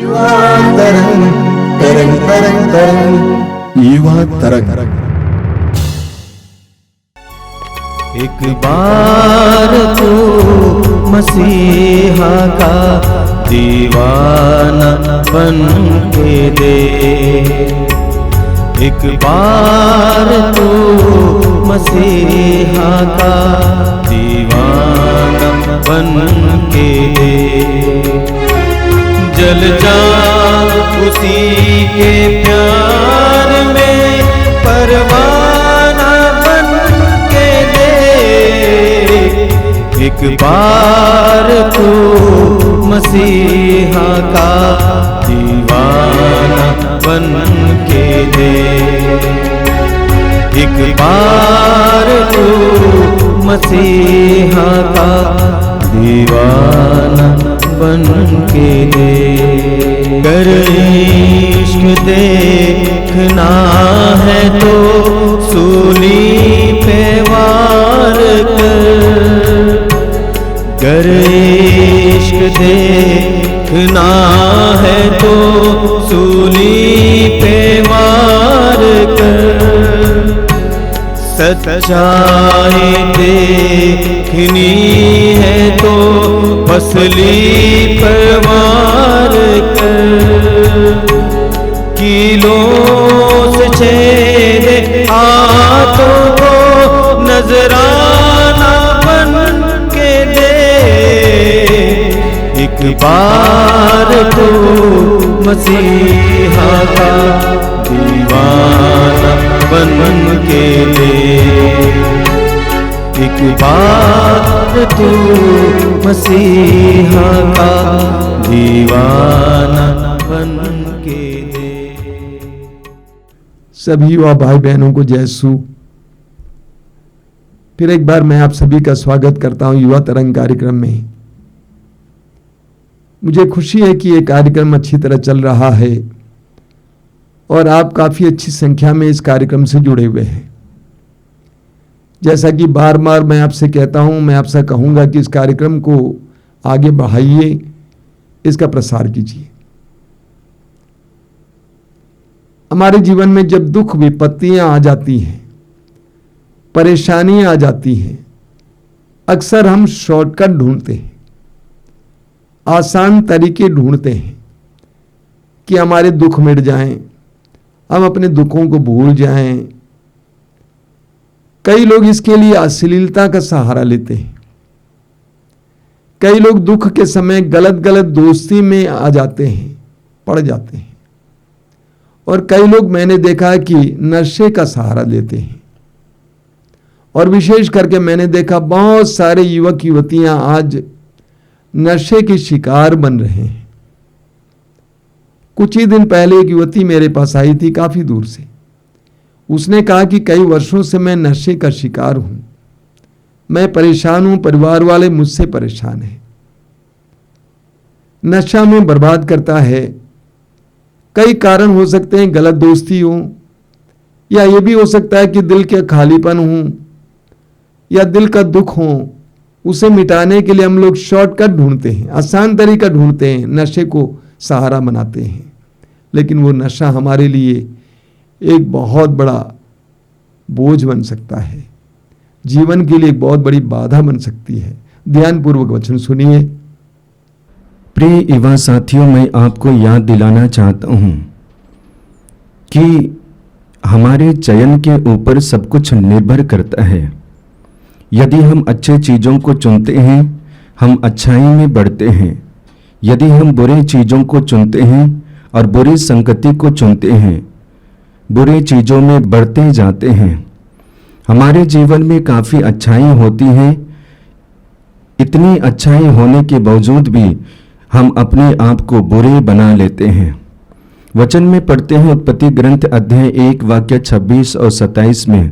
युवा तरंग तरंग तरंग तरंग युवा तरंग। एक बार तू मसीहा का दीवाना बन के दे, एक बार तू मसीहा का दीवाना बन के दे। जल जा उसी के प्यार में परवाना बन के दे, एक बार तू मसीहा का दीवाना बन के दे, एक बार तू मसीहा का दीवाना बन के दे। कर इश्क देखना है तो सूली पे वार कर, कर इश्क देखना है तो सूली पे वार कर। सच्चाई देखनी है तो फसली पर वार कर, कीलों से छेदे हाथों को नजराना बन के दे, एक बार तो मसीहा का दीवाना बन के दे, एक बार तू मसीहा का दीवाना बन के दे। सभी युवा भाई बहनों को जय यीशु। फिर एक बार मैं आप सभी का स्वागत करता हूं युवा तरंग कार्यक्रम में। मुझे खुशी है कि ये कार्यक्रम अच्छी तरह चल रहा है और आप काफी अच्छी संख्या में इस कार्यक्रम से जुड़े हुए हैं। जैसा कि बार बार मैं आपसे कहता हूं, मैं आपसे कहूंगा कि इस कार्यक्रम को आगे बढ़ाइए, इसका प्रसार कीजिए। हमारे जीवन में जब दुख विपत्तियां आ जाती हैं, परेशानियां आ जाती हैं, अक्सर हम शॉर्टकट ढूंढते हैं, आसान तरीके ढूंढते हैं कि हमारे दुख मिट जाएं, हम अपने दुखों को भूल जाएं। कई लोग इसके लिए अश्लीलता का सहारा लेते हैं, कई लोग दुख के समय गलत गलत दोस्ती में आ जाते हैं, पड़ जाते हैं, और कई लोग मैंने देखा कि नशे का सहारा लेते हैं। और विशेष करके मैंने देखा बहुत सारे युवक युवतियां आज नशे के शिकार बन रहे हैं। कुछ ही दिन पहले एक युवती मेरे पास आई थी काफी दूर से। उसने कहा कि कई वर्षों से मैं नशे का शिकार हूं, मैं परेशान हूं, परिवार वाले मुझसे परेशान हैं। नशा में बर्बाद करता है। कई कारण हो सकते हैं, गलत दोस्ती हो, या यह भी हो सकता है कि दिल के खालीपन हो या दिल का दुख हो। उसे मिटाने के लिए हम लोग शॉर्टकट ढूंढते हैं, आसान तरीका ढूंढते हैं, नशे को सहारा बनाते हैं। लेकिन वो नशा हमारे लिए एक बहुत बड़ा बोझ बन सकता है, जीवन के लिए एक बहुत बड़ी बाधा बन सकती है। ध्यानपूर्वक वचन सुनिए। प्रिय युवा साथियों, मैं आपको याद दिलाना चाहता हूं कि हमारे चयन के ऊपर सब कुछ निर्भर करता है। यदि हम अच्छे चीज़ों को चुनते हैं, हम अच्छाई में बढ़ते हैं। यदि हम बुरे चीज़ों को चुनते हैं और बुरी संगति को चुनते हैं, बुरी चीज़ों में बढ़ते जाते हैं। हमारे जीवन में काफ़ी अच्छाई होती है, इतनी अच्छाई होने के बावजूद भी हम अपने आप को बुरे बना लेते हैं। वचन में पढ़ते हैं उत्पत्ति ग्रंथ अध्याय 1 वाक्य 26 और 27 में,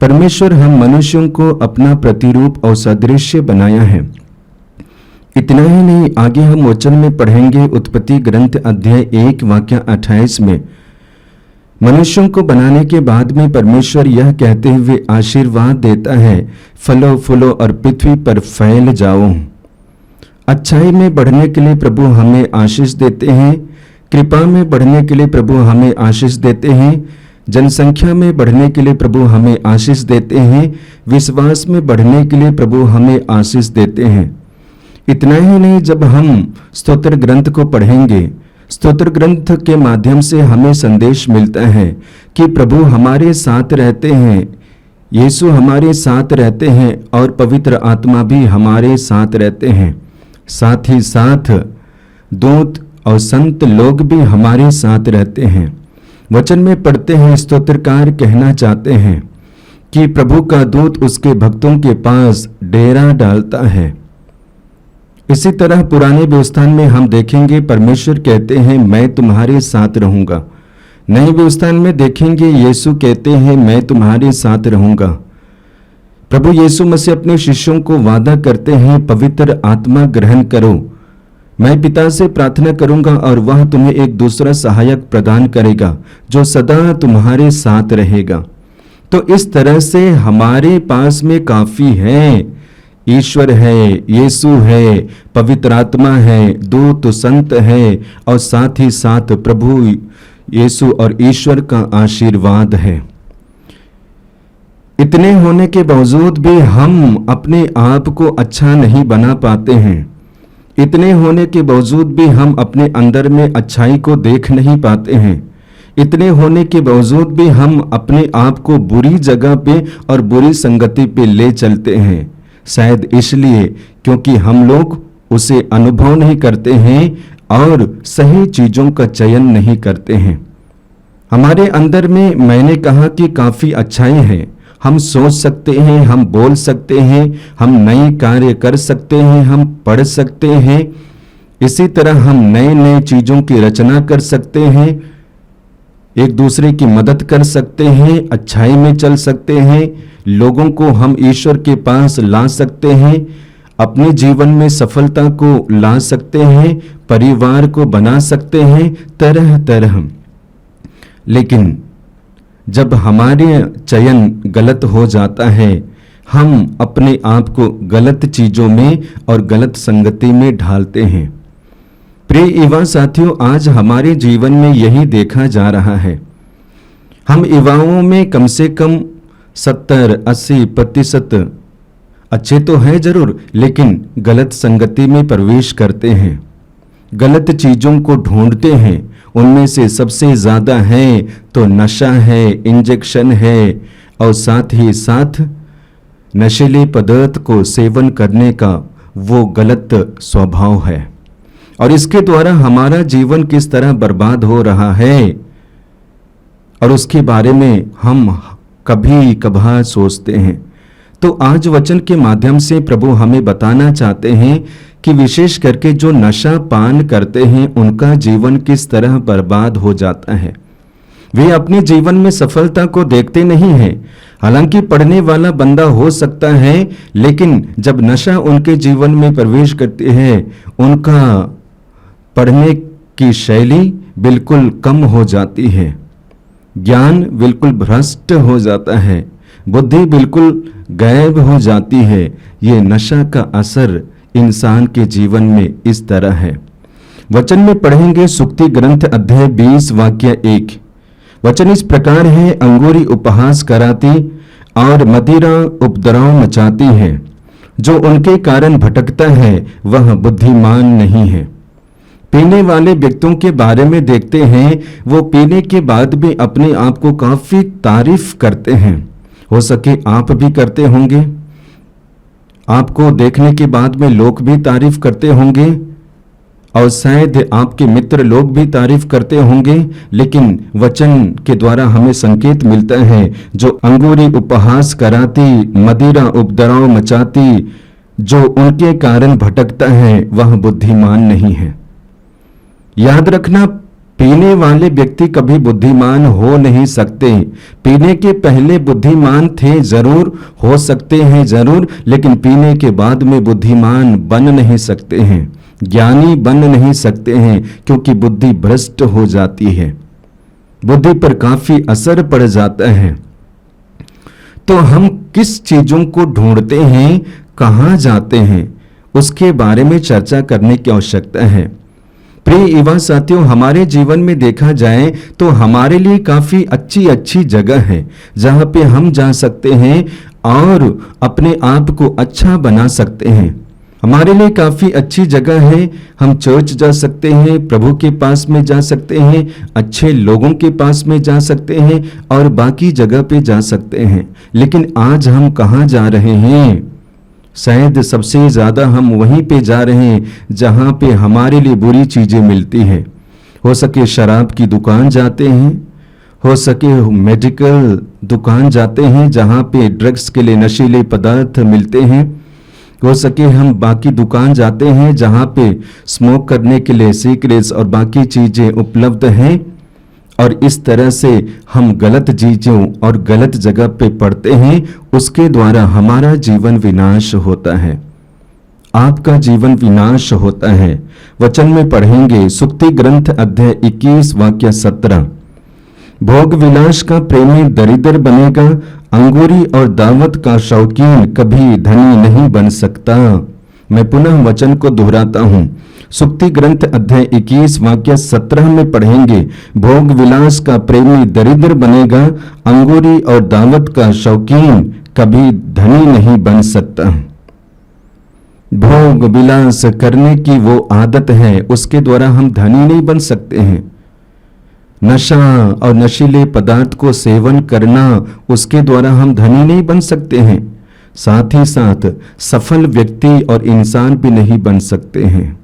परमेश्वर हम मनुष्यों को अपना प्रतिरूप और सदृश्य बनाया है। इतना ही नहीं, आगे हम वचन में पढ़ेंगे उत्पत्ति ग्रंथ अध्याय 1 वाक्य 28 में, मनुष्यों को बनाने के बाद में परमेश्वर यह कहते हुए आशीर्वाद देता है, फलो फूलो और पृथ्वी पर फैल जाओ। अच्छाई में बढ़ने के लिए प्रभु हमें आशीष देते हैं, कृपा में बढ़ने के लिए प्रभु हमें आशीष देते हैं, जनसंख्या में बढ़ने के लिए प्रभु हमें आशीष देते हैं, विश्वास में बढ़ने के लिए प्रभु हमें आशीष देते हैं। इतना ही नहीं, जब हम स्तोत्र ग्रंथ को पढ़ेंगे, स्तोत्र ग्रंथ के माध्यम से हमें संदेश मिलता है कि प्रभु हमारे साथ रहते हैं, यीशु हमारे साथ रहते हैं और पवित्र आत्मा भी हमारे साथ रहते हैं। साथ ही साथ दूत और संत लोग भी हमारे साथ रहते हैं। वचन में पढ़ते हैं, स्तोत्रकार कहना चाहते हैं कि प्रभु का दूत उसके भक्तों के पास डेरा डालता है। इसी तरह पुराने व्यवस्थान में हम देखेंगे परमेश्वर कहते हैं मैं तुम्हारे साथ रहूंगा। नए व्यवस्थान में देखेंगे यीशु कहते हैं मैं तुम्हारे साथ रहूंगा। प्रभु यीशु मसीह अपने शिष्यों को वादा करते हैं पवित्र आत्मा ग्रहण करो, मैं पिता से प्रार्थना करूंगा और वह तुम्हें एक दूसरा सहायक प्रदान करेगा जो सदा तुम्हारे साथ रहेगा। तो इस तरह से हमारे पास में काफी है, ईश्वर है, यीशु है, पवित्र आत्मा है, दूत संत है और साथ ही साथ प्रभु यीशु और ईश्वर का आशीर्वाद है। इतने होने के बावजूद भी हम अपने आप को अच्छा नहीं बना पाते हैं। इतने होने के बावजूद भी हम अपने अंदर में अच्छाई को देख नहीं पाते हैं। इतने होने के बावजूद भी हम अपने आप को बुरी जगह पे और बुरी संगति पे ले चलते हैं। शायद इसलिए क्योंकि हम लोग उसे अनुभव नहीं करते हैं और सही चीजों का चयन नहीं करते हैं। हमारे अंदर में मैंने कहा कि काफी अच्छाई है, हम सोच सकते हैं, हम बोल सकते हैं, हम नए कार्य कर सकते हैं, हम पढ़ सकते हैं, इसी तरह हम नए नए चीजों की रचना कर सकते हैं, एक दूसरे की मदद कर सकते हैं, अच्छाई में चल सकते हैं, लोगों को हम ईश्वर के पास ला सकते हैं, अपने जीवन में सफलता को ला सकते हैं, परिवार को बना सकते हैं, तरह तरह। लेकिन जब हमारे चयन गलत हो जाता है, हम अपने आप को गलत चीजों में और गलत संगति में ढालते हैं। प्रिय युवा साथियों, आज हमारे जीवन में यही देखा जा रहा है। हम युवाओं में कम से कम 70-80% अच्छे तो हैं जरूर, लेकिन गलत संगति में प्रवेश करते हैं, गलत चीजों को ढूंढते हैं। उनमें से सबसे ज्यादा है तो नशा है, इंजेक्शन है और साथ ही साथ नशीले पदार्थ को सेवन करने का वो गलत स्वभाव है। और इसके द्वारा हमारा जीवन किस तरह बर्बाद हो रहा है और उसके बारे में हम कभी कभार सोचते हैं। तो आज वचन के माध्यम से प्रभु हमें बताना चाहते हैं कि विशेष करके जो नशा पान करते हैं उनका जीवन किस तरह बर्बाद हो जाता है। वे अपने जीवन में सफलता को देखते नहीं हैं। हालांकि पढ़ने वाला बंदा हो सकता है, लेकिन जब नशा उनके जीवन में प्रवेश करती है, उनका पढ़ने की शैली बिल्कुल कम हो जाती है, ज्ञान बिल्कुल भ्रष्ट हो जाता है, बुद्धि बिल्कुल गायब हो जाती है। ये नशा का असर इंसान के जीवन में इस तरह है। वचन में पढ़ेंगे सुक्ति ग्रंथ अध्याय 20 वाक्य 1। वचन इस प्रकार है, अंगूरी उपहास कराती और मदिरा उपद्रव मचाती है। जो उनके कारण भटकता है वह बुद्धिमान नहीं है। पीने वाले व्यक्तियों के बारे में देखते हैं, वो पीने के बाद भी अपने आप को काफी तारीफ करते हैं। हो सके आप भी करते होंगे, आपको देखने के बाद में लोग भी तारीफ करते होंगे और शायद आपके मित्र लोग भी तारीफ करते होंगे। लेकिन वचन के द्वारा हमें संकेत मिलता है, जो अंगूरी उपहास कराती, मदिरा उपद्रव मचाती, जो उनके कारण भटकता है वह बुद्धिमान नहीं है। याद रखना, पीने वाले व्यक्ति कभी बुद्धिमान हो नहीं सकते। पीने के पहले बुद्धिमान थे जरूर, हो सकते हैं जरूर, लेकिन पीने के बाद में बुद्धिमान बन नहीं सकते हैं, ज्ञानी बन नहीं सकते हैं, क्योंकि बुद्धि भ्रष्ट हो जाती है, बुद्धि पर काफी असर पड़ जाता है। तो हम किस चीजों को ढूंढते हैं, कहाँ जाते हैं, उसके बारे में चर्चा करने की आवश्यकता है। प्रिय युवा साथियों, हमारे जीवन में देखा जाए तो हमारे लिए काफी अच्छी जगह है जहां पे हम जा सकते हैं और अपने आप को अच्छा बना सकते हैं। हमारे लिए काफी अच्छी जगह है। हम चर्च जा सकते हैं, प्रभु के पास में जा सकते हैं, अच्छे लोगों के पास में जा सकते हैं और बाकी जगह पे जा सकते हैं। लेकिन आज हम कहाँ जा रहे हैं? शायद सबसे ज्यादा हम वहीं पे जा रहे हैं जहां पे हमारे लिए बुरी चीजें मिलती हैं। हो सके शराब की दुकान जाते हैं, हो सके मेडिकल दुकान जाते हैं जहां पे ड्रग्स के लिए नशीले पदार्थ मिलते हैं, हो सके हम बाकी दुकान जाते हैं जहां पे स्मोक करने के लिए सिगरेट्स और बाकी चीजें उपलब्ध हैं। और इस तरह से हम गलत चीजों और गलत जगह पे पड़ते हैं, उसके द्वारा हमारा जीवन विनाश होता है, आपका जीवन विनाश होता है। वचन में पढ़ेंगे सुक्ति ग्रंथ अध्याय 21 वाक्य 17। भोग विलास का प्रेमी दरिद्र बनेगा, अंगूरी और दावत का शौकीन कभी धनी नहीं बन सकता। मैं पुनः वचन को दोहराता हूं। सुक्ति ग्रंथ अध्याय 21 वाक्य 17 में पढ़ेंगे, भोग विलास का प्रेमी दरिद्र बनेगा, अंगूरी और दावत का शौकीन कभी धनी नहीं बन सकता। भोग विलास करने की वो आदत है, उसके द्वारा हम धनी नहीं बन सकते हैं। नशा और नशीले पदार्थ को सेवन करना, उसके द्वारा हम धनी नहीं बन सकते हैं। साथ ही साथ सफल व्यक्ति और इंसान भी नहीं बन सकते हैं।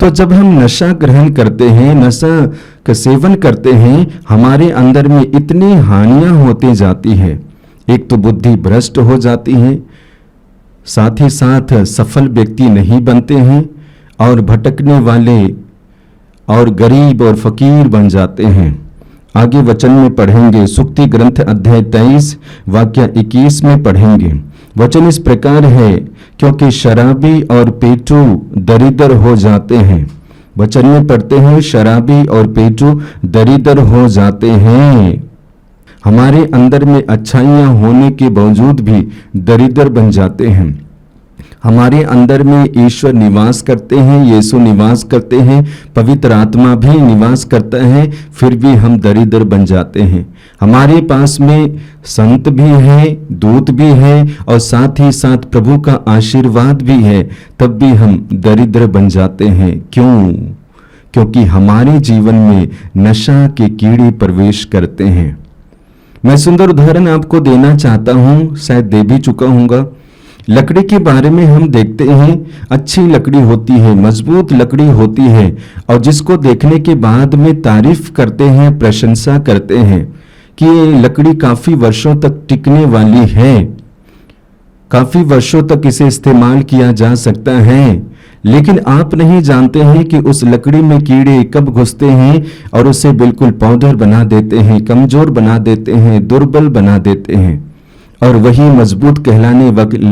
तो जब हम नशा ग्रहण करते हैं, नशा का सेवन करते हैं, हमारे अंदर में इतनी हानियां होती जाती है। एक तो बुद्धि भ्रष्ट हो जाती है, साथ ही साथ सफल व्यक्ति नहीं बनते हैं और भटकने वाले और गरीब और फकीर बन जाते हैं। आगे वचन में पढ़ेंगे, सुक्ति ग्रंथ अध्याय 23 वाक्य 21 में पढ़ेंगे। वचन इस प्रकार है, क्योंकि शराबी और पेटू दरिद्र हो जाते हैं। वचन में पढ़ते हैं, शराबी और पेटू दरिद्र हो जाते हैं। हमारे अंदर में अच्छाइयां होने के बावजूद भी दरिद्र बन जाते हैं। हमारे अंदर में ईश्वर निवास करते हैं, यीशु निवास करते हैं, पवित्र आत्मा भी निवास करता है, फिर भी हम दरिद्र बन जाते हैं। हमारे पास में संत भी है, दूत भी है और साथ ही साथ प्रभु का आशीर्वाद भी है, तब भी हम दरिद्र बन जाते हैं। क्यों? क्योंकि हमारे जीवन में नशा के कीड़े प्रवेश करते हैं। मैं सुंदर उदाहरण आपको देना चाहता हूं, शायद दे भी चुका हूंगा। लकड़ी के बारे में हम देखते हैं, अच्छी लकड़ी होती है, मजबूत लकड़ी होती है और जिसको देखने के बाद में तारीफ करते हैं, प्रशंसा करते हैं कि ये लकड़ी काफी वर्षों तक टिकने वाली है, काफी वर्षों तक इसे इस्तेमाल किया जा सकता है। लेकिन आप नहीं जानते हैं कि उस लकड़ी में कीड़े कब घुसते हैं और उसे बिल्कुल पाउडर बना देते हैं, कमजोर बना देते हैं, दुर्बल बना देते हैं। और वही मजबूत कहलाने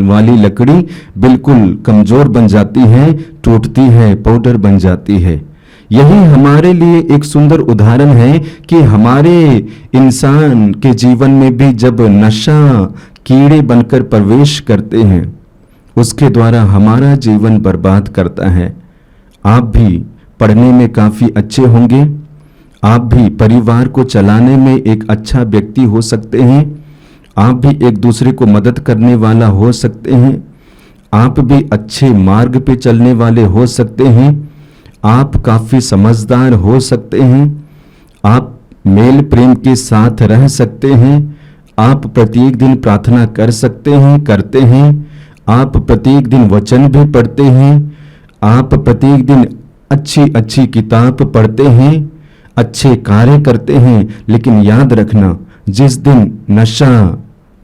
वाली लकड़ी बिल्कुल कमजोर बन जाती है, टूटती है, पाउडर बन जाती है। यही हमारे लिए एक सुंदर उदाहरण है कि हमारे इंसान के जीवन में भी जब नशा कीड़े बनकर प्रवेश करते हैं, उसके द्वारा हमारा जीवन बर्बाद करता है। आप भी पढ़ने में काफी अच्छे होंगे, आप भी परिवार को चलाने में एक अच्छा व्यक्ति हो सकते हैं, आप भी एक दूसरे को मदद करने वाला हो सकते हैं, आप भी अच्छे मार्ग पे चलने वाले हो सकते हैं, आप काफी समझदार हो सकते हैं, आप मेल प्रेम के साथ रह सकते हैं, आप प्रत्येक दिन प्रार्थना कर सकते हैं, करते हैं, आप प्रत्येक दिन वचन भी पढ़ते हैं, आप प्रत्येक दिन अच्छी किताब पढ़ते हैं, अच्छे कार्य करते हैं। लेकिन याद रखना, जिस दिन नशा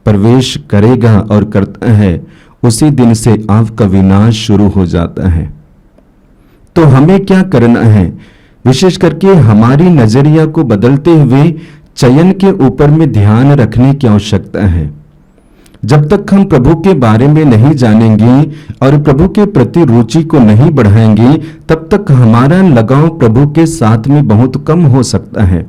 प्रवेश करेगा और करता है, उसी दिन से आपका विनाश शुरू हो जाता है। तो हमें क्या करना है? विशेष करके हमारी नजरिया को बदलते हुए चयन के ऊपर में ध्यान रखने की आवश्यकता है। जब तक हम प्रभु के बारे में नहीं जानेंगे और प्रभु के प्रति रुचि को नहीं बढ़ाएंगे, तब तक हमारा लगाव प्रभु के साथ में बहुत कम हो सकता है।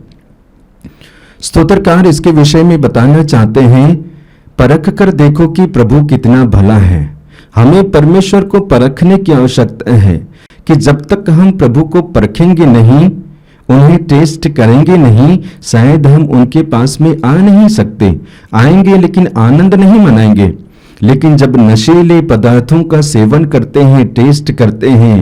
स्तोत्रकार इसके विषय में बताना चाहते हैं, परख कर देखो कि प्रभु कितना भला है, हमें परमेश्वर को परखने की आवश्यकता है कि जब तक हम प्रभु को परखेंगे नहीं, उन्हें टेस्ट करेंगे नहीं, शायद हम उनके पास में आ नहीं सकते। आएंगे लेकिन आनंद नहीं मनाएंगे। लेकिन जब नशीले पदार्थों का सेवन करते हैं, टेस्ट करते हैं,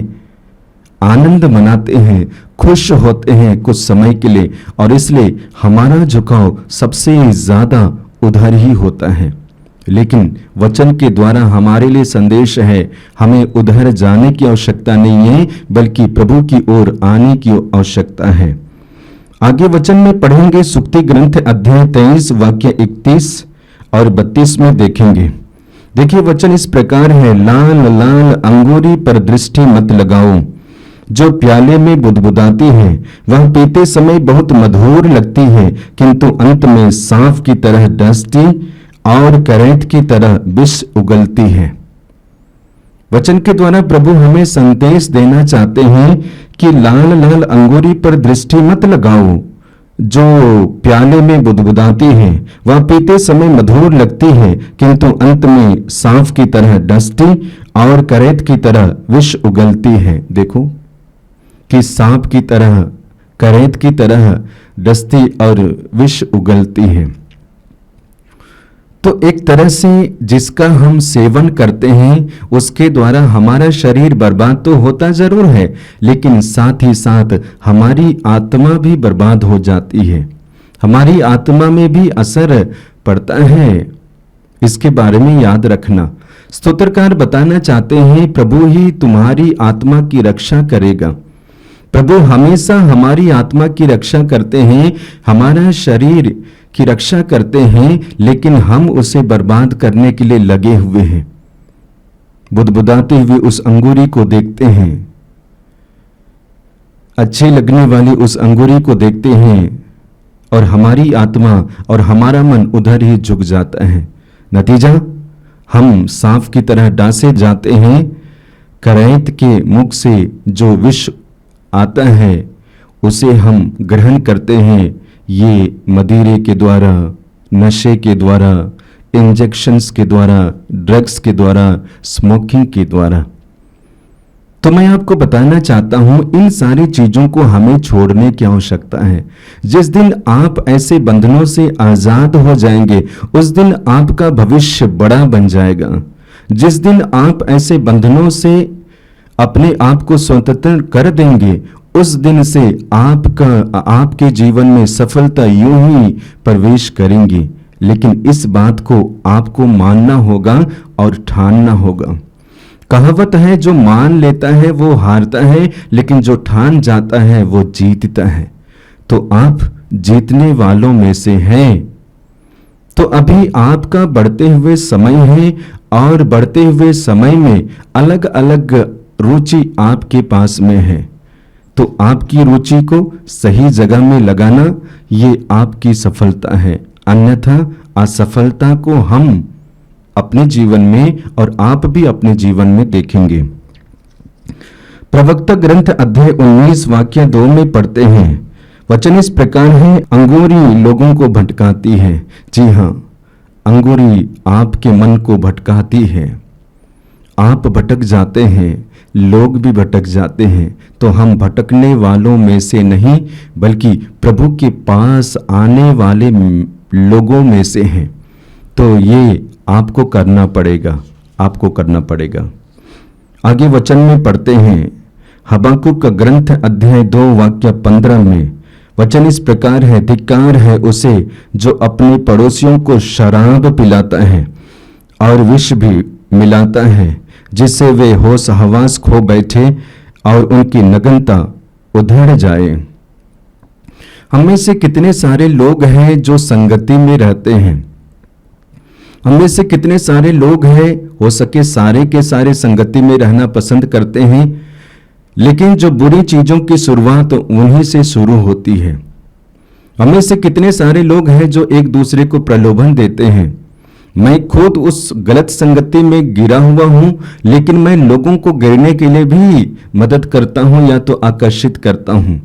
आनंद मनाते हैं, खुश होते हैं कुछ समय के लिए, और इसलिए हमारा झुकाव सबसे ज्यादा उधर ही होता है। लेकिन वचन के द्वारा हमारे लिए संदेश है, हमें उधर जाने की आवश्यकता नहीं है, बल्कि प्रभु की ओर आने की आवश्यकता है। आगे वचन में पढ़ेंगे, सुक्ति ग्रंथ अध्याय 23 वाक्य 31 और 32 में देखेंगे। देखिए वचन इस प्रकार है, लाल लाल अंगूरी पर दृष्टि मत लगाओ, जो प्याले में बुदबुदाती है, वह पीते समय बहुत मधुर लगती है, किंतु अंत में सांप की तरह डसती और करैत की तरह विष उगलती है। वचन के द्वारा प्रभु हमें संदेश देना चाहते हैं कि लाल लाल अंगूरी पर दृष्टि मत लगाओ, जो प्याले में बुदबुदाती है, वह पीते समय मधुर लगती है, किंतु अंत में सांप की तरह डसती और करैत की तरह विष उगलती है। देखो कि सांप की तरह, करैत की तरह डसती और विष उगलती है। तो एक तरह से जिसका हम सेवन करते हैं उसके द्वारा हमारा शरीर बर्बाद तो होता जरूर है, लेकिन साथ ही साथ हमारी आत्मा भी बर्बाद हो जाती है, हमारी आत्मा में भी असर पड़ता है। इसके बारे में याद रखना। स्तोत्रकार बताना चाहते हैं, प्रभु ही तुम्हारी आत्मा की रक्षा करेगा। प्रभु हमेशा हमारी आत्मा की रक्षा करते हैं, हमारा शरीर की रक्षा करते हैं, लेकिन हम उसे बर्बाद करने के लिए लगे हुए हैं। बुदबुदाते हुए उस अंगूरी को देखते हैं, अच्छी लगने वाली उस अंगूरी को देखते हैं, और हमारी आत्मा और हमारा मन उधर ही झुक जाता है। नतीजा, हम सांप की तरह डांसे जाते हैं। करैत के मुख से जो विष आता है उसे हम ग्रहण करते हैं, ये मदिरे के द्वारा, नशे के द्वारा, इंजेक्शंस के द्वारा, ड्रग्स के द्वारा, स्मोकिंग के द्वारा। तो मैं आपको बताना चाहता हूं, इन सारी चीजों को हमें छोड़ने की आवश्यकता है। जिस दिन आप ऐसे बंधनों से आजाद हो जाएंगे, उस दिन आपका भविष्य बड़ा बन जाएगा। जिस दिन आप ऐसे बंधनों से अपने आप को स्वतंत्र कर देंगे, उस दिन से आपके जीवन में सफलता यूं ही प्रवेश करेंगी। लेकिन इस बात को आपको मानना होगा और ठानना होगा। कहावत है, जो मान लेता है वो हारता है, लेकिन जो ठान जाता है वो जीतता है। तो आप जीतने वालों में से हैं। तो अभी आपका बढ़ते हुए समय है, और बढ़ते हुए समय में अलग अलग रुचि आपके पास में है। तो आपकी रुचि को सही जगह में लगाना, ये आपकी सफलता है। अन्यथा असफलता को हम अपने जीवन में और आप भी अपने जीवन में देखेंगे। प्रवक्ता ग्रंथ अध्याय 19 वाक्य 2 में पढ़ते हैं, वचन इस प्रकार है, अंगूरी लोगों को भटकाती है। जी हाँ, अंगूरी आपके मन को भटकाती है। आप भटक जाते हैं, लोग भी भटक जाते हैं। तो हम भटकने वालों में से नहीं, बल्कि प्रभु के पास आने वाले लोगों में से हैं। तो ये आपको करना पड़ेगा, आपको करना पड़ेगा। आगे वचन में पढ़ते हैं, हबाकुक का ग्रंथ अध्याय 2 वाक्य 15 में वचन इस प्रकार है, धिक्कार है उसे जो अपने पड़ोसियों को शराब पिलाता है और विष भी मिलाता है, जिससे वे होश हवास खो बैठे और उनकी नग्नता उधड़ जाए। हम में से कितने सारे लोग हैं जो संगति में रहते हैं। हम में से कितने सारे लोग हैं, हो सके सारे के सारे संगति में रहना पसंद करते हैं, लेकिन जो बुरी चीजों की शुरुआत उन्हीं से शुरू होती है। हम में से कितने सारे लोग हैं जो एक दूसरे को प्रलोभन देते हैं। मैं खुद उस गलत संगति में गिरा हुआ हूं, लेकिन मैं लोगों को गिरने के लिए भी मदद करता हूं या तो आकर्षित करता हूं।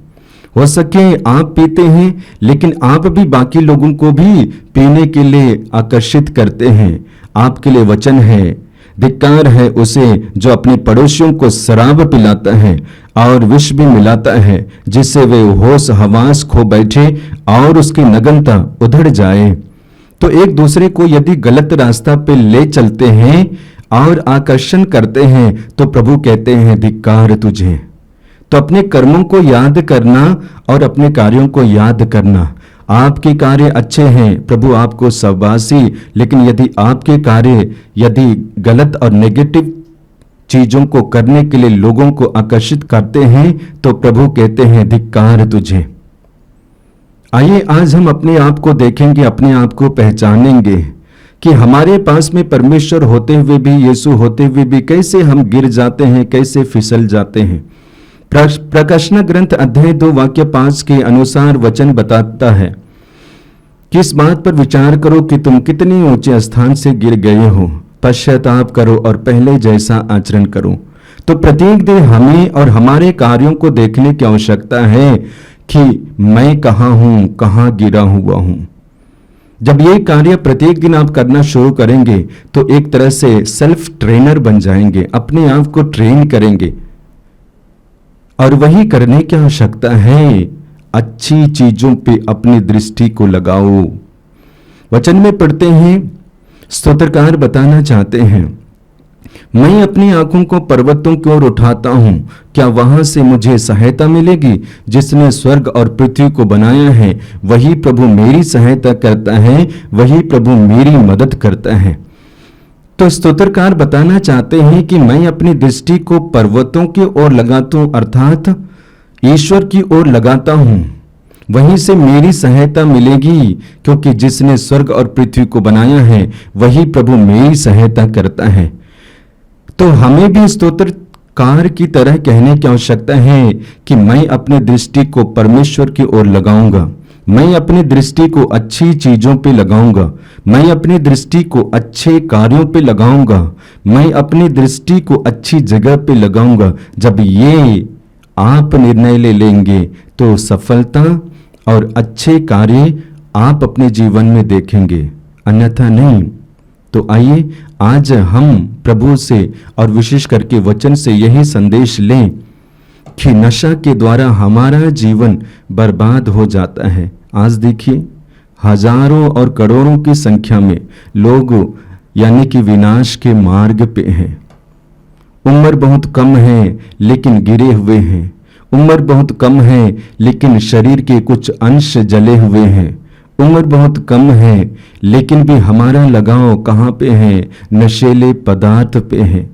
हो सके आप पीते हैं, लेकिन आप भी बाकी लोगों को भी पीने के लिए आकर्षित करते हैं। आपके लिए वचन है, धिक्कार है उसे जो अपने पड़ोसियों को शराब पिलाता है और विष भी मिलाता है, जिससे वे होश हवास खो बैठे और उसकी नग्नता उधड़ जाए। तो एक दूसरे को यदि गलत रास्ता पे ले चलते हैं और आकर्षण करते हैं तो प्रभु कहते हैं धिक्कार तुझे। तो अपने कर्मों को याद करना और अपने कार्यों को याद करना। आपके कार्य अच्छे हैं, प्रभु आपको शाबाशी, लेकिन यदि आपके कार्य यदि गलत और नेगेटिव चीजों को करने के लिए लोगों को आकर्षित करते हैं तो प्रभु कहते हैं धिक्कार तुझे। आइए आज हम अपने आप को देखेंगे, अपने आप को पहचानेंगे कि हमारे पास में परमेश्वर होते हुए भी, यीशु होते हुए भी कैसे हम गिर जाते हैं, कैसे फिसल जाते हैं। प्रकाशना ग्रंथ अध्याय 2 वाक्य 5 के अनुसार वचन बताता है कि इस बात पर विचार करो कि तुम कितनी ऊंचे स्थान से गिर गए हो, पश्चाताप करो और पहले जैसा आचरण करो। तो प्रत्येक दिन हमें और हमारे कार्यों को देखने की आवश्यकता है कि मैं कहाँ हूं, कहाँ गिरा हुआ हूं। जब ये कार्य प्रत्येक दिन आप करना शुरू करेंगे तो एक तरह से सेल्फ ट्रेनर बन जाएंगे, अपने आप को ट्रेन करेंगे। और वही करने की आवश्यकता है, अच्छी चीजों पे अपनी दृष्टि को लगाओ। वचन में पढ़ते हैं, स्तोत्रकार बताना चाहते हैं, मैं अपनी आंखों को पर्वतों की ओर उठाता हूं, क्या वहां से मुझे सहायता मिलेगी? जिसने स्वर्ग और पृथ्वी को बनाया है वही प्रभु मेरी सहायता करता है, वही प्रभु मेरी मदद करता है। तो स्तोत्रकार बताना चाहते हैं कि मैं अपनी दृष्टि को पर्वतों की ओर लगाता हूं, अर्थात ईश्वर की ओर लगाता हूं, वहीं से मेरी सहायता मिलेगी, क्योंकि जिसने स्वर्ग और पृथ्वी को बनाया है वही प्रभु मेरी सहायता करता है। तो हमें भी स्तोत्रकार की तरह कहने की आवश्यकता है कि मैं अपनी दृष्टि को परमेश्वर की ओर लगाऊंगा, मैं अपनी दृष्टि को अच्छी चीजों पे लगाऊंगा, मैं अपनी दृष्टि को अच्छे कार्यों पे लगाऊंगा, मैं अपनी दृष्टि को अच्छी जगह पे लगाऊंगा। जब ये आप निर्णय ले लेंगे तो सफलता और अच्छे कार्य आप अपने जीवन में देखेंगे, अन्यथा नहीं। तो आइए आज हम प्रभु से और विशेष करके वचन से यही संदेश लें कि नशा के द्वारा हमारा जीवन बर्बाद हो जाता है। आज देखिए हजारों और करोड़ों की संख्या में लोग यानी कि विनाश के मार्ग पे हैं। उम्र बहुत कम है लेकिन गिरे हुए हैं, उम्र बहुत कम है लेकिन शरीर के कुछ अंश जले हुए हैं, उम्र बहुत कम है लेकिन भी हमारा लगाव कहाँ पे है? नशीले पदार्थ पे है।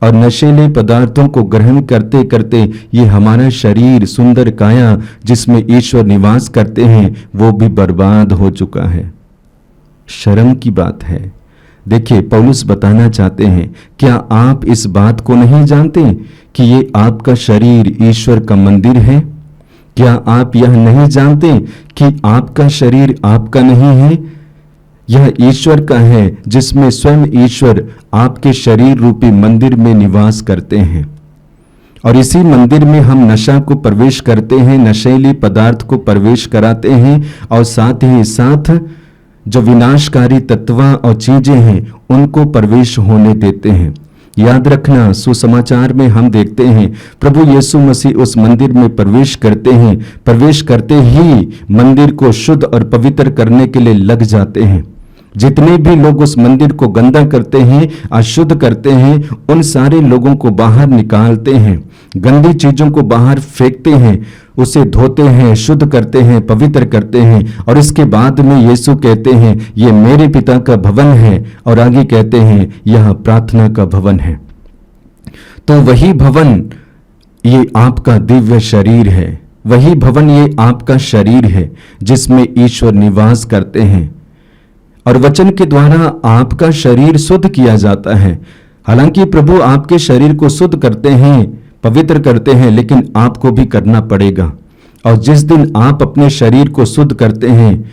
और नशीले पदार्थों को ग्रहण करते करते ये हमारा शरीर, सुंदर काया जिसमें ईश्वर निवास करते हैं, वो भी बर्बाद हो चुका है। शर्म की बात है। देखिए पौलुस बताना चाहते हैं, क्या आप इस बात को नहीं जानते कि ये आपका शरीर ईश्वर का मंदिर है? क्या आप यह नहीं जानते कि आपका शरीर आपका नहीं है, यह ईश्वर का है, जिसमें स्वयं ईश्वर आपके शरीर रूपी मंदिर में निवास करते हैं। और इसी मंदिर में हम नशा को प्रवेश करते हैं, नशीले पदार्थ को प्रवेश कराते हैं और साथ ही साथ जो विनाशकारी तत्व और चीजें हैं उनको प्रवेश होने देते हैं। याद रखना, सुसमाचार में हम देखते हैं प्रभु यीशु मसीह उस मंदिर में प्रवेश करते हैं, प्रवेश करते ही मंदिर को शुद्ध और पवित्र करने के लिए लग जाते हैं। जितने भी लोग उस मंदिर को गंदा करते हैं, अशुद्ध करते हैं, उन सारे लोगों को बाहर निकालते हैं, गंदी चीजों को बाहर फेंकते हैं, उसे धोते हैं, शुद्ध करते हैं, पवित्र करते हैं। और इसके बाद में यीशु कहते हैं ये मेरे पिता का भवन है, और आगे कहते हैं यह प्रार्थना का भवन है। तो वही भवन ये आपका दिव्य शरीर है, वही भवन ये आपका शरीर है जिसमें ईश्वर निवास करते हैं। और वचन के द्वारा आपका शरीर शुद्ध किया जाता है। हालांकि प्रभु आपके शरीर को शुद्ध करते हैं, पवित्र करते हैं, लेकिन आपको भी करना पड़ेगा। और जिस दिन आप अपने शरीर को शुद्ध करते हैं,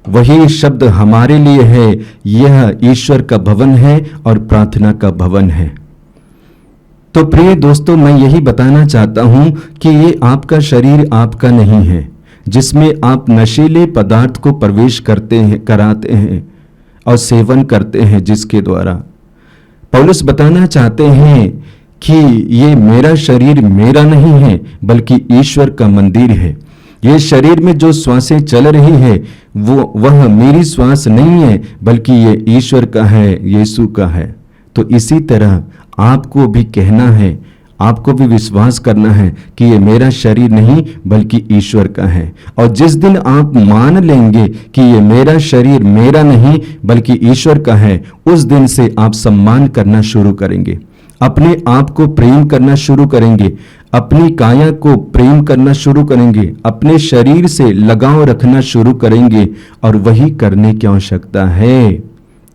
वही शब्द हमारे लिए है, यह ईश्वर का भवन है और प्रार्थना का भवन है। तो प्रिय दोस्तों, मैं यही बताना चाहता हूं कि ये आपका शरीर आपका नहीं है, जिसमें आप नशीले पदार्थ को प्रवेश करते हैं, कराते हैं और सेवन करते हैं, जिसके द्वारा पौलुस बताना चाहते हैं कि ये मेरा शरीर मेरा नहीं है बल्कि ईश्वर का मंदिर है। ये शरीर में जो श्वासें चल रही है वह मेरी श्वास नहीं है बल्कि ये ईश्वर का है, यीशु का है। तो इसी तरह आपको भी कहना है, आपको भी विश्वास करना है कि ये मेरा शरीर नहीं बल्कि ईश्वर का है। और जिस दिन आप मान लेंगे कि ये मेरा शरीर मेरा नहीं बल्कि ईश्वर का है, उस दिन से आप सम्मान करना शुरू करेंगे, अपने आप को प्रेम करना शुरू करेंगे, अपनी काया को प्रेम करना शुरू करेंगे, अपने शरीर से लगाव रखना शुरू करेंगे और वही करने की आवश्यकता है।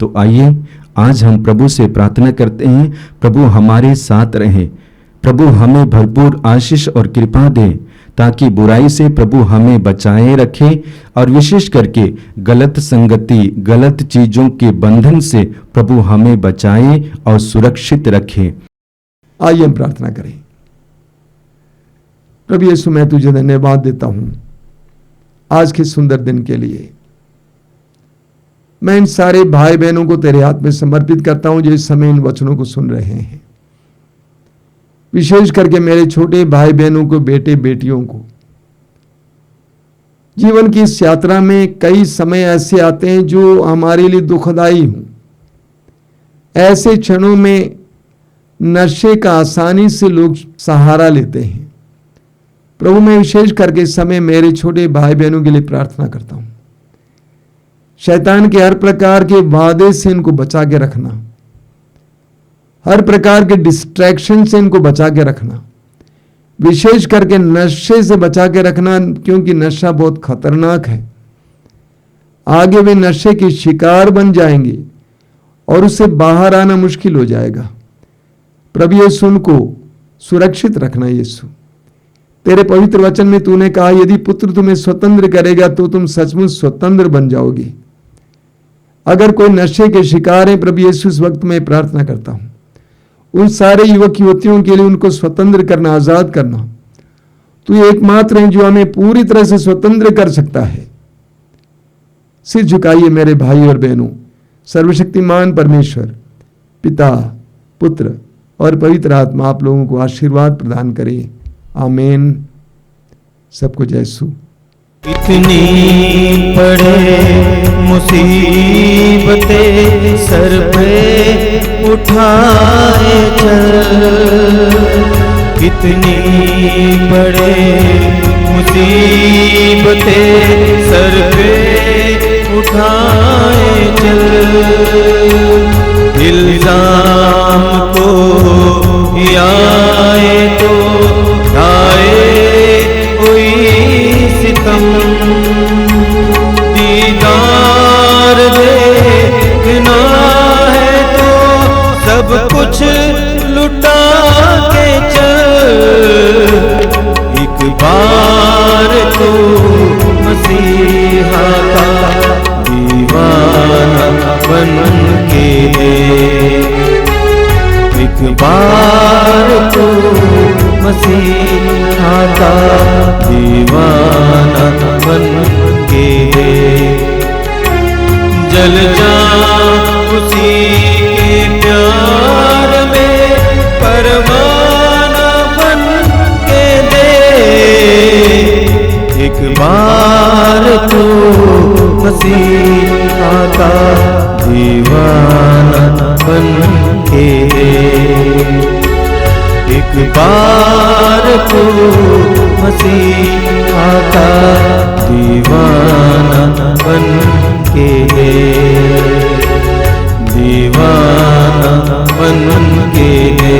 तो आइए आज हम प्रभु से प्रार्थना करते हैं, प्रभु हमारे साथ रहे, प्रभु हमें भरपूर आशीष और कृपा दे ताकि बुराई से प्रभु हमें बचाए रखे और विशेष करके गलत संगति, गलत चीजों के बंधन से प्रभु हमें बचाए और सुरक्षित रखे। आइए हम प्रार्थना करें। प्रभु यीशु, मैं तुझे धन्यवाद देता हूं आज के सुंदर दिन के लिए। मैं इन सारे भाई बहनों को तेरे हाथ में समर्पित करता हूं जो इस समय इन वचनों को सुन रहे हैं। विशेष करके मेरे छोटे भाई बहनों को, बेटे बेटियों को। जीवन की इस यात्रा में कई समय ऐसे आते हैं जो हमारे लिए दुखदाई हों। ऐसे क्षणों में नशे का आसानी से लोग सहारा लेते हैं। प्रभु, मैं विशेष करके इस समय मेरे छोटे भाई बहनों के लिए प्रार्थना करता हूं। शैतान के हर प्रकार के वादे से इनको बचा के रखना, हर प्रकार के डिस्ट्रैक्शन से इनको बचा के रखना, विशेष करके नशे से बचा के रखना, क्योंकि नशा बहुत खतरनाक है। आगे वे नशे के शिकार बन जाएंगे और उससे बाहर आना मुश्किल हो जाएगा। प्रभु यीशु, उनको सुरक्षित रखना। यीशु, तेरे पवित्र वचन में तूने कहा यदि पुत्र तुम्हें स्वतंत्र करेगा तो तुम सचमुच स्वतंत्र बन जाओगे। अगर कोई नशे के शिकार है प्रभु यीशु, इस वक्त मैं प्रार्थना करता हूं उन सारे युवक युवतियों के लिए उनको स्वतंत्र करना, आजाद करना। तू एकमात्र है जो हमें पूरी तरह से स्वतंत्र कर सकता है। सिर झुकाइए मेरे भाई और बहनों। सर्वशक्तिमान परमेश्वर पिता, पुत्र और पवित्र आत्मा आप लोगों को आशीर्वाद प्रदान करे। आमीन। सबको जय यीशु। इतनी बड़े मुसीबतें सर पे उठाए चल, कितनी बड़े मुसीबतें सर पे उठाए चल, इल्जाम को आए तो दीदार देखना है तो सब कुछ लुटा के चल, एक बार तो मसीहा का दीवाना बन के दे, एक बार तो मसीहा का दीवाना बन के दे, जल जा उसी के प्यार में परवाना बन के दे, एक बार तो मसीहा का दीवाना बन के दे, एक बार तो मसीहा का दीवाना बन के दे, दीवाना बन के दे।